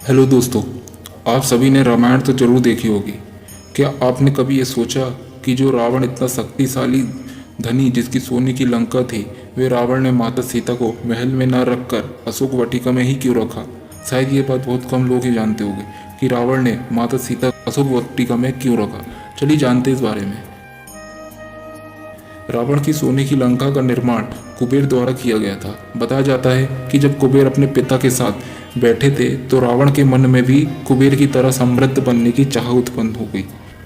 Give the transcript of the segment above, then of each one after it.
Hello दोस्तों, आप सभी ने रामायण तो जरूर देखी होगी। क्या आपने कभी ये सोचा कि जो रावण इतना शक्तिशाली धनी जिसकी सोने की लंका थी, वे रावण ने माता सीता को महल में न रखकर अशोक वाटिका में ही क्यों रखा? शायद ये बात बहुत कम लोग ही जानते होंगे कि रावण ने माता सीता को अशोक वाटिका में क्यों रखा। चलिए जानते इस बारे में। रावण की सोने की लंका का निर्माण कुबेर द्वारा किया गया था। बताया जाता है कि जब कुबेर अपने पिता के साथ बैठे थे तो रावण के मन में भी कुबेर की तरह समृद्ध बनने की चाह उत्पन्न हो गई।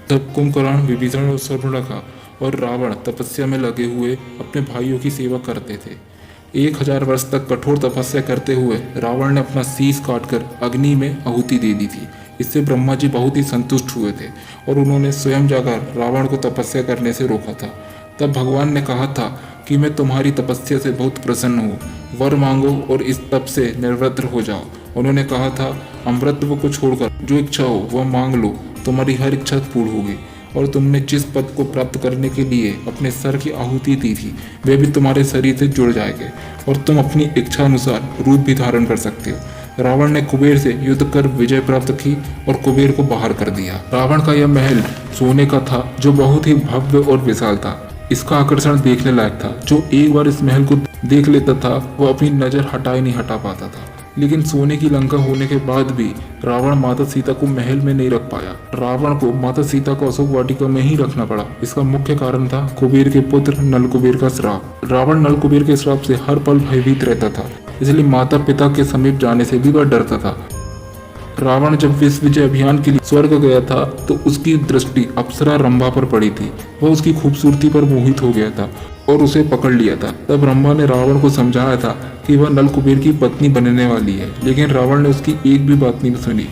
तब कुंभकर्ण, विभीषण और शूर्पणखा और रावण तपस्या में लगे हुए अपने भाइयों की सेवा करते थे। 1000 वर्ष तक कठोर तपस्या करते हुए रावण ने अपना शीश काटकर अग्नि में आहुति दे दी थी। इससे ब्रह्मा जी बहुत ही संतुष्ट हुए थे और उन्होंने स्वयं जाकर रावण को तपस्या करने से रोका था। तब भगवान ने कहा था कि मैं तुम्हारी तपस्या से बहुत प्रसन्न हूँ, वर मांगो और इस तप से निवृत्त हो जाओ। उन्होंने कहा था, अमृतत्व को छोड़कर जो इच्छा हो वह मांग लो, तुम्हारी हर इच्छा पूर्ण होगी। और तुमने जिस पद को प्राप्त करने के लिए अपने सर की आहुति दी थी वे भी तुम्हारे शरीर से जुड़ जाएंगे और तुम अपनी इच्छा अनुसार रूप भी धारण कर सकते हो। रावण ने कुबेर से युद्ध कर विजय प्राप्त की और कुबेर को बाहर कर दिया। रावण का यह महल सोने का था जो बहुत ही भव्य और विशाल था। इसका आकर्षण देखने लायक था। जो एक बार इस महल को देख लेता था वो अपनी नजर नहीं हटा पाता था। लेकिन सोने की लंका होने के बाद भी रावण माता सीता को महल में नहीं रख पाया। रावण को माता सीता को अशोक वाटिका में ही रखना पड़ा। इसका मुख्य कारण था कुबेर के पुत्र नल कुबेर का श्राप। रावण नल कुबेर के श्राप से हर पल भयभीत रहता था, इसलिए माता पिता के समीप जाने से भी वह डरता था। रावण जब विश्व विजय अभियान के लिए स्वर्ग गया था तो उसकी दृष्टि अप्सरा रंभा पर पड़ी थी। वह उसकी खूबसूरती पर मोहित हो गया था और उसे पकड़ लिया था। तब रंभा ने रावण को समझाया था कि वह नल कुबेर की पत्नी बनने वाली है, लेकिन रावण ने उसकी एक भी बात नहीं सुनी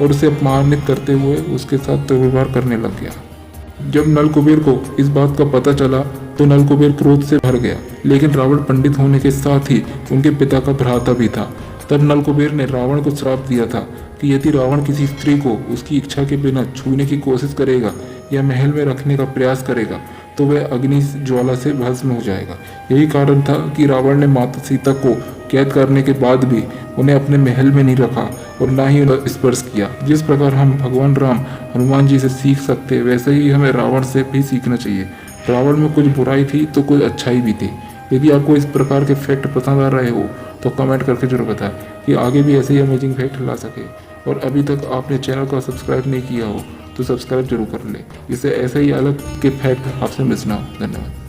और उसे अपमानित करते हुए उसके साथ दुर्व्यवहार करने लग गया। जब नल कुबेर को इस बात का पता चला तो नल कुबेर क्रोध से भर गया, लेकिन रावण पंडित होने के साथ ही उनके पिता का भ्राता भी था। तब नल कुबेर ने रावण को श्राप दिया था कि यदि रावण किसी स्त्री को उसकी इच्छा के बिना छूने की कोशिश करेगा या महल में रखने का प्रयास करेगा तो वह अग्नि ज्वाला से भस्म हो जाएगा। यही कारण था कि रावण ने माता सीता को कैद करने के बाद भी उन्हें अपने महल में नहीं रखा और ना ही उन्हें स्पर्श किया। जिस प्रकार हम भगवान राम हनुमान जी से सीख सकते वैसे ही हमें रावण से भी सीखना चाहिए। रावण में कुछ बुराई थी तो कुछ अच्छाई भी थी। यदि आपको इस प्रकार के फैक्ट पसंद आ रहे हो तो कमेंट करके जरूर बताएं कि आगे भी ऐसे ही अमेजिंग फैक्ट ला सके। और अभी तक आपने चैनल को सब्सक्राइब नहीं किया हो तो सब्सक्राइब जरूर कर ले, जिससे ऐसे ही अलग के फैक्ट आपसे मिस ना हो। धन्यवाद।